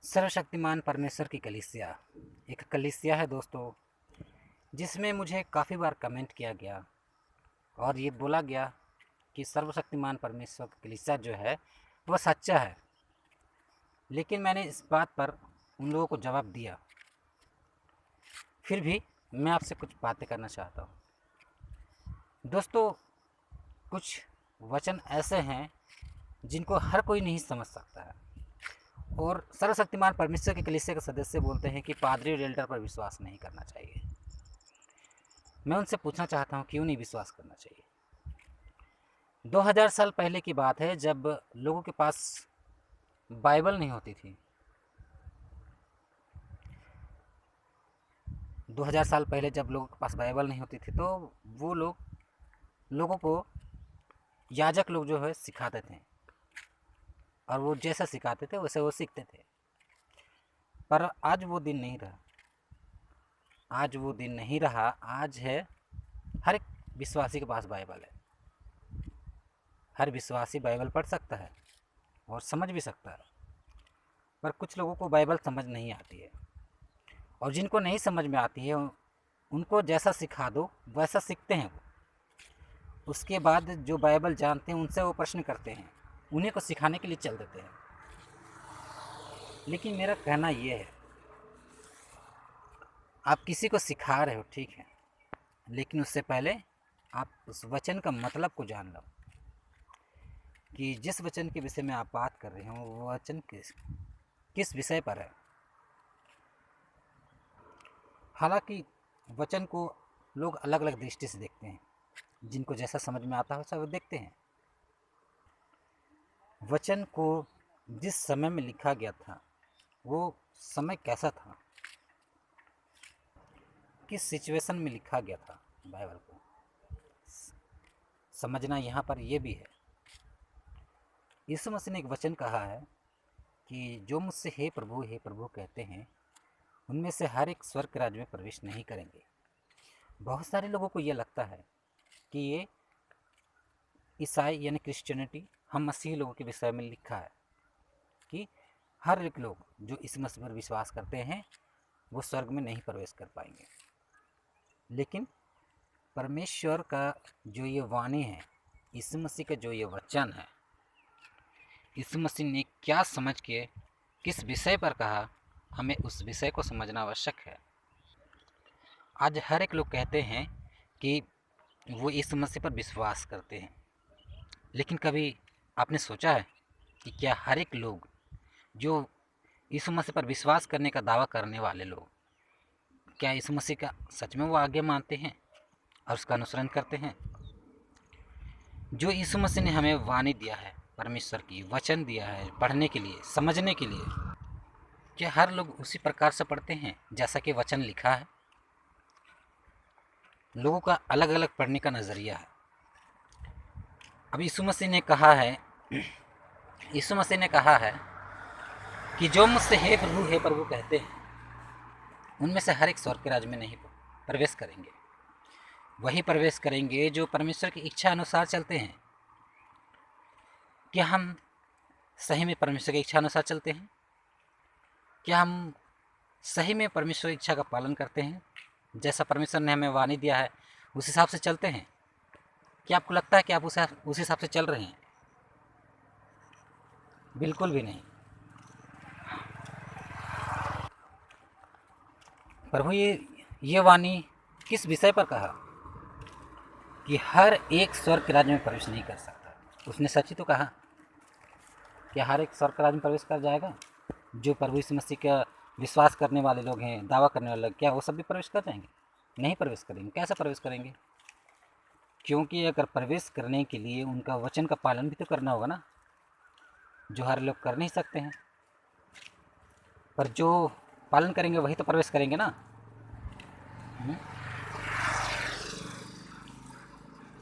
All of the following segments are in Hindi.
सर्वशक्तिमान परमेश्वर की कलीसिया एक कलीसिया है दोस्तों, जिसमें मुझे काफ़ी बार कमेंट किया गया और ये बोला गया कि सर्वशक्तिमान परमेश्वर की कलीसिया जो है वह सच्चा है। लेकिन मैंने इस बात पर उन लोगों को जवाब दिया। फिर भी मैं आपसे कुछ बातें करना चाहता हूँ दोस्तों। कुछ वचन ऐसे हैं जिनको हर कोई नहीं समझ सकता है, और सर्वशक्तिमान परमेश्वर के कलीसिया के सदस्य बोलते हैं कि पादरी और एल्डर पर विश्वास नहीं करना चाहिए। मैं उनसे पूछना चाहता हूँ क्यों नहीं विश्वास करना चाहिए। 2000 साल पहले की बात है, जब लोगों के पास बाइबल नहीं होती थी। 2000 साल पहले जब लोगों के पास बाइबल नहीं होती थी, तो वो लोगों को याजक लोग जो है सिखाते थे, और वो जैसा सिखाते थे वैसे वो सीखते थे। पर आज वो दिन नहीं रहा। आज वो दिन नहीं रहा। आज है हर एक विश्वासी के पास बाइबल है। हर विश्वासी बाइबल पढ़ सकता है और समझ भी सकता है। पर कुछ लोगों को बाइबल समझ नहीं आती है, और जिनको नहीं समझ में आती है उनको जैसा सिखा दो वैसा सीखते हैं वो। उसके बाद जो बाइबल जानते हैं उनसे वो प्रश्न करते हैं, उन्हीं को सिखाने के लिए चल देते हैं। लेकिन मेरा कहना ये है, आप किसी को सिखा रहे हो ठीक है, लेकिन उससे पहले आप उस वचन का मतलब को जान लो कि जिस वचन के विषय में आप बात कर रहे हो वो वचन किस विषय पर है। हालांकि वचन को लोग अलग अलग दृष्टि से देखते हैं, जिनको जैसा समझ में आता है वैसा वो देखते हैं। वचन को जिस समय में लिखा गया था वो समय कैसा था, किस सिचुएशन में लिखा गया था बाइबल को, समझना यहाँ पर यह भी है। यीशु मसीह ने एक वचन कहा है कि जो मुझसे हे प्रभु कहते हैं, उनमें से हर एक स्वर्ग के राज्य में प्रवेश नहीं करेंगे। बहुत सारे लोगों को यह लगता है कि ये ईसाई यानी क्रिश्चियनिटी हम मसीही लोगों के विषय में लिखा है कि हर एक लोग जो इस मसीह पर विश्वास करते हैं वो स्वर्ग में नहीं प्रवेश कर पाएंगे। लेकिन परमेश्वर का जो ये वाणी है, यीशु मसीह का जो ये वचन है, यीशु मसीह ने क्या समझ के किस विषय पर कहा, हमें उस विषय को समझना आवश्यक है। आज हर एक लोग कहते हैं कि वो यीशु मसीह पर विश्वास करते हैं, लेकिन कभी आपने सोचा है कि क्या हर एक लोग जो यीशु मसीह पर विश्वास करने का दावा करने वाले लोग, क्या यीशु मसीह का सच में वो आज्ञा मानते हैं और उसका अनुसरण करते हैं? जो यीशु मसीह ने हमें वाणी दिया है, परमेश्वर की वचन दिया है पढ़ने के लिए, समझने के लिए, क्या हर लोग उसी प्रकार से पढ़ते हैं जैसा कि वचन लिखा है? लोगों का अलग अलग पढ़ने का नज़रिया है। अब यीशु मसीह ने कहा है कि जो मुझसे हे प्रभु कहते हैं, उनमें से हर एक स्वर्ग के राज्य में नहीं प्रवेश करेंगे। वही प्रवेश करेंगे जो परमेश्वर की इच्छा अनुसार चलते हैं। क्या हम सही में परमेश्वर की इच्छा अनुसार चलते हैं? क्या हम सही में परमेश्वर की इच्छा का पालन करते हैं? जैसा परमेश्वर ने हमें वाणी दिया है उस हिसाब से चलते हैं? क्या आपको लगता है कि आप उस हिसाब से चल रहे हैं? बिल्कुल भी नहीं। प्रभु ये वाणी किस विषय पर कहा कि हर एक स्वर्ग के राज्य में प्रवेश नहीं कर सकता? उसने सच ही तो कहा। क्या हर एक स्वर्ग के राज्य में प्रवेश कर जाएगा? जो प्रभु यीशु मसीह का विश्वास करने वाले लोग हैं, दावा करने वाले लोग, क्या वो सब भी प्रवेश कर जाएंगे? नहीं प्रवेश करेंगे। कैसे प्रवेश करेंगे? क्योंकि अगर प्रवेश करने के लिए उनका वचन का पालन भी तो करना होगा ना, जो हर लोग कर नहीं सकते हैं। पर जो पालन करेंगे वही तो प्रवेश करेंगे ना।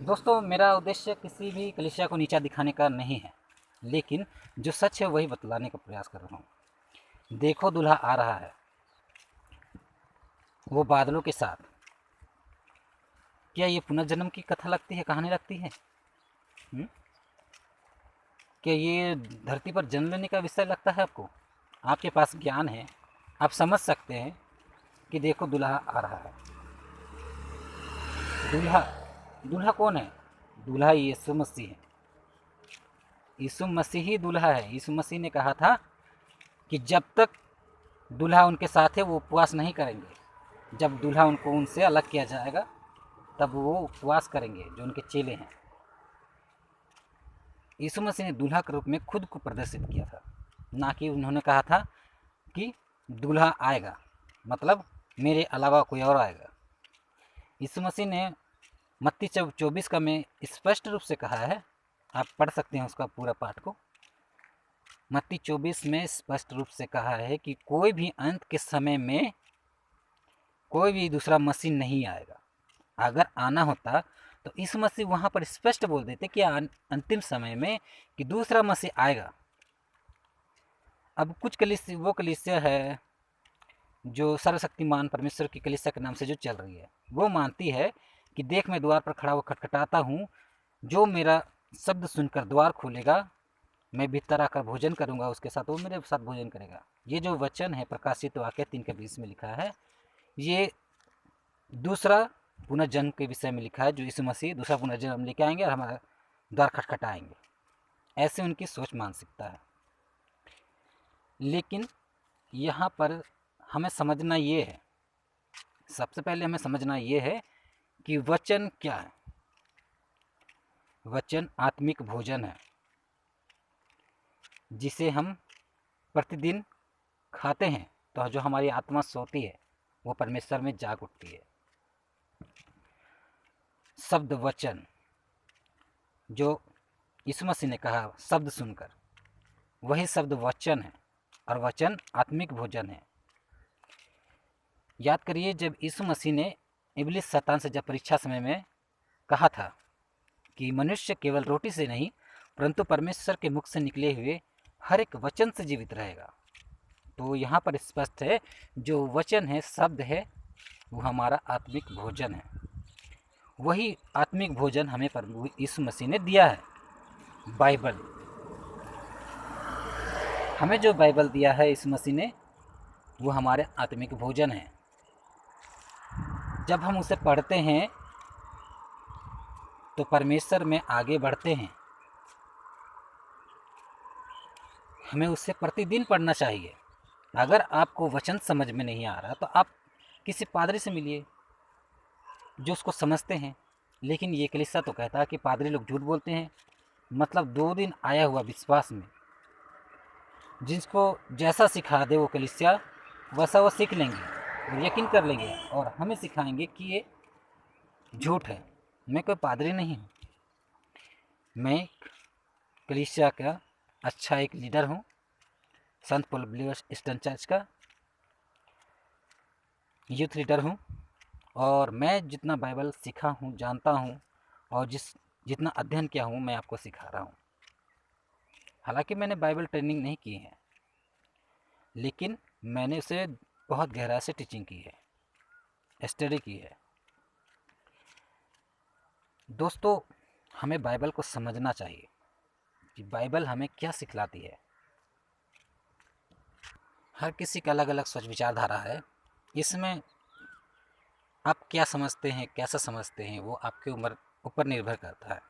दोस्तों, मेरा उद्देश्य किसी भी कलीसिया को नीचा दिखाने का नहीं है, लेकिन जो सच है वही बतलाने का प्रयास कर रहा हूँ। देखो दूल्हा आ रहा है, वो बादलों के साथ। क्या ये पुनर्जन्म की कथा लगती है, कहानी लगती है? क्या ये धरती पर जन्म लेने का विषय लगता है आपको? आपके पास ज्ञान है, आप समझ सकते हैं कि देखो दूल्हा आ रहा है। दूल्हा दूल्हा कौन है? दूल्हा यीशु मसीह है। यीशु मसीह ही दूल्हा है। यीशु मसीह ने कहा था कि जब तक दूल्हा उनके साथ है वो उपवास नहीं करेंगे। जब दूल्हा उनसे अलग किया जाएगा तब वो उपवास करेंगे, जो उनके चेले हैं। यीशु मसीह ने दूल्हा के रूप में खुद को प्रदर्शित किया था, ना कि उन्होंने कहा था कि दूल्हा आएगा, मतलब मेरे अलावा कोई और आएगा। यीशु मसीह ने मत्ती 24 का में स्पष्ट रूप से कहा है, आप पढ़ सकते हैं उसका पूरा पाठ को। मत्ती 24 में स्पष्ट रूप से कहा है कि कोई भी अंत के समय में कोई भी दूसरा मसीह नहीं आएगा। अगर आना होता तो यीशु मसीह वहाँ पर स्पष्ट बोल देते कि अंतिम समय में कि दूसरा मसीह आएगा। अब कुछ कलीसिया, वो कलीसिया है जो सर्वशक्तिमान परमेश्वर की कलीसिया के नाम से जो चल रही है, वो मानती है कि देख मैं द्वार पर खड़ा होकर खटखटाता हूँ, जो मेरा शब्द सुनकर द्वार खोलेगा, मैं भीतर आकर भोजन करूँगा उसके साथ, वो मेरे साथ भोजन करेगा। ये जो वचन है प्रकाशित वाक्य 3:20 में लिखा है, ये दूसरा पुनर्जन्म के विषय में लिखा है, जो यीशु मसीह दूसरा पुनर्जन्म लेके आएंगे और हमारा द्वार खटखटाएंगे। ऐसे उनकी सोच मानसिकता है। लेकिन यहाँ पर हमें समझना ये है, सबसे पहले हमें समझना ये है कि वचन क्या है। वचन आत्मिक भोजन है जिसे हम प्रतिदिन खाते हैं तो जो हमारी आत्मा सोती है वो परमेश्वर में जाग उठती है। शब्द वचन जो यीशु मसीह ने कहा शब्द सुनकर, वही शब्द वचन है, और वचन आत्मिक भोजन है। याद करिए जब यीशु मसीह ने इब्लिस शैतान से जब परीक्षा समय में कहा था कि मनुष्य केवल रोटी से नहीं परंतु परमेश्वर के मुख से निकले हुए हर एक वचन से जीवित रहेगा, तो यहाँ पर स्पष्ट है जो वचन है, शब्द है, वो हमारा आत्मिक भोजन है। वही आत्मिक भोजन हमें प्रभु यीशु मसीह ने दिया है। बाइबल, हमें जो बाइबल दिया है यीशु मसीह ने, वो हमारे आत्मिक भोजन है। जब हम उसे पढ़ते हैं तो परमेश्वर में आगे बढ़ते हैं। हमें उसे प्रतिदिन पढ़ना चाहिए। अगर आपको वचन समझ में नहीं आ रहा तो आप किसी पादरी से मिलिए जो उसको समझते हैं। लेकिन ये कलीसिया तो कहता है कि पादरी लोग झूठ बोलते हैं, मतलब 2 दिन आया हुआ विश्वास में जिसको जैसा सिखा दे वो कलीसिया वैसा वो सीख लेंगे और यकीन कर लेंगे और हमें सिखाएंगे कि ये झूठ है। मैं कोई पादरी नहीं हूँ, मैं कलीसिया का अच्छा एक लीडर हूँ, संत पॉल बिलीवर्स ईस्टर्न चर्च का यूथ लीडर हूँ, और मैं जितना बाइबल सीखा हूँ, जानता हूँ और जितना अध्ययन किया हूँ मैं आपको सिखा रहा हूँ। हालांकि मैंने बाइबल ट्रेनिंग नहीं की है, लेकिन मैंने उसे बहुत गहराई से टीचिंग की है, स्टडी की है। दोस्तों, हमें बाइबल को समझना चाहिए कि बाइबल हमें क्या सिखलाती है। हर किसी का अलग अलग सोच विचारधारा है। इसमें आप क्या समझते हैं, कैसा समझते हैं, वो आपके ऊपर निर्भर करता है।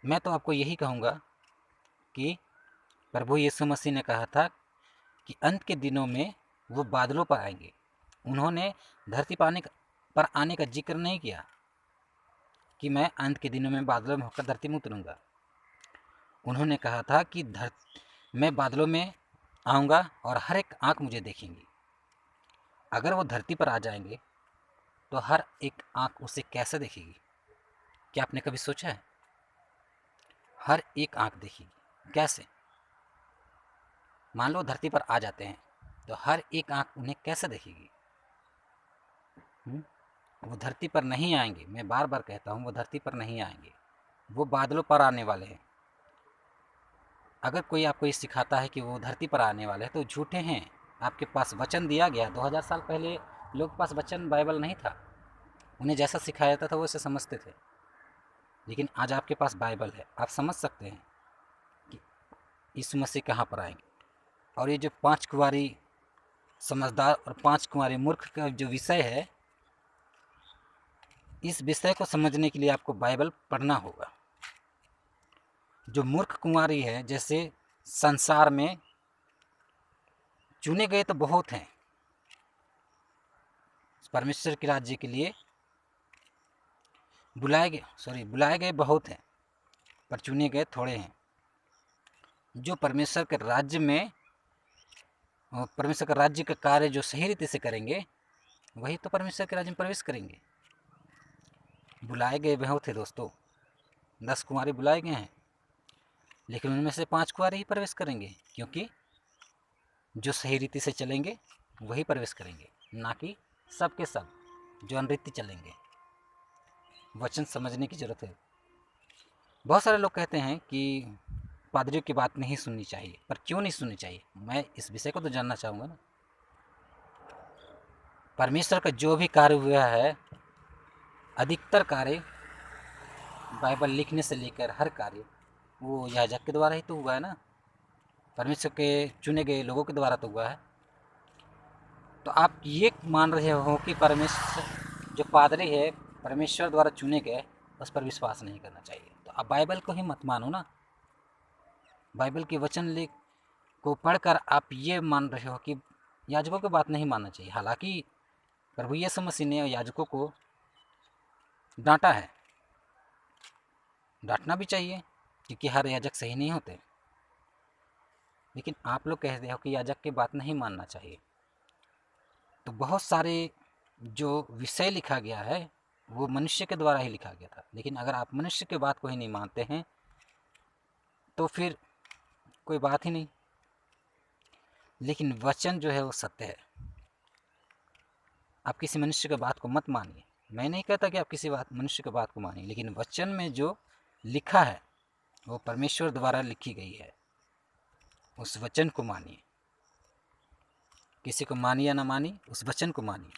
मैं तो आपको यही कहूँगा कि प्रभु यीशु मसीह ने कहा था कि अंत के दिनों में वो बादलों पर आएंगे। उन्होंने धरती पर आने का जिक्र नहीं किया कि मैं अंत के दिनों में बादलों में होकर धरती में उतरूँगा। उन्होंने कहा था कि मैं बादलों में आऊँगा और हर एक आँख मुझे देखेंगी। अगर वो धरती पर आ जाएंगे तो हर एक आँख उसे कैसे देखेगी? क्या आपने कभी सोचा है? हर एक आँख देखेगी कैसे? मान लो धरती पर आ जाते हैं तो हर एक आँख उन्हें कैसे देखेगी? वो धरती पर नहीं आएंगे। मैं बार बार कहता हूँ वो धरती पर नहीं आएंगे, वो बादलों पर आने वाले हैं। अगर कोई आपको ये सिखाता है कि वो धरती पर आने वाले हैं तो झूठे हैं। आपके पास वचन दिया गया, 2000 साल पहले लोग के पास वचन बाइबल नहीं था, उन्हें जैसा सिखाया जाता था वो ऐसे समझते थे। लेकिन आज आपके पास बाइबल है, आप समझ सकते हैं कि यीशु मसीह कहाँ पर आएंगे। और ये जो 5 कुंवारी समझदार और 5 कुंवारी मूर्ख का जो विषय है, इस विषय को समझने के लिए आपको बाइबल पढ़ना होगा। जो मूर्ख कुंवारी है, जैसे संसार में चुने गए तो बहुत हैं, परमेश्वर के राज्य के लिए बुलाए गए बहुत हैं, पर चुने गए थोड़े हैं। जो परमेश्वर के राज्य में, परमेश्वर का राज्य का कार्य जो सही रीति से करेंगे, वही तो परमेश्वर के राज्य में प्रवेश करेंगे। बुलाए गए बहुत थे दोस्तों, 10 कुंवारे बुलाए गए हैं, लेकिन उनमें से 5 कुंवारे ही प्रवेश करेंगे, क्योंकि जो सही रीति से चलेंगे वही प्रवेश करेंगे, ना कि सब के सब जो अनरीति चलेंगे। वचन समझने की जरूरत है। बहुत सारे लोग कहते हैं कि पादरियों की बात नहीं सुननी चाहिए, पर क्यों नहीं सुननी चाहिए? मैं इस विषय को तो जानना चाहूँगा ना। परमेश्वर का जो भी कार्य हुआ है, अधिकतर कार्य बाइबल लिखने से लेकर हर कार्य वो याजक के द्वारा ही तो हुआ है ना, परमेश्वर के चुने गए लोगों के द्वारा तो हुआ है। तो आप ये मान रहे हो कि परमेश्वर जो पादरी है परमेश्वर द्वारा चुने गए, उस पर विश्वास नहीं करना चाहिए। तो आप बाइबल को ही मत मानो ना। बाइबल के वचन लिख को पढ़कर आप ये मान रहे हो कि याजकों की बात नहीं मानना चाहिए। हालांकि प्रभु यीशु मसीह ने याजकों को डांटा है, डांटना भी चाहिए, क्योंकि हर याजक सही नहीं होते। लेकिन आप लोग कहते हो कि याजक की बात नहीं मानना चाहिए। तो बहुत सारे जो विषय लिखा गया है वो मनुष्य के द्वारा ही लिखा गया था, लेकिन अगर आप मनुष्य की बात को ही नहीं मानते हैं तो फिर कोई बात ही नहीं। लेकिन वचन जो है वो सत्य है। आप किसी मनुष्य की बात को मत मानिए। मैं नहीं कहता कि आप किसी मनुष्य की बात को मानिए, लेकिन वचन में जो लिखा है वो परमेश्वर द्वारा लिखी गई है, उस वचन को मानिए। किसी को मानिए या ना मानिए, उस वचन को मानिए।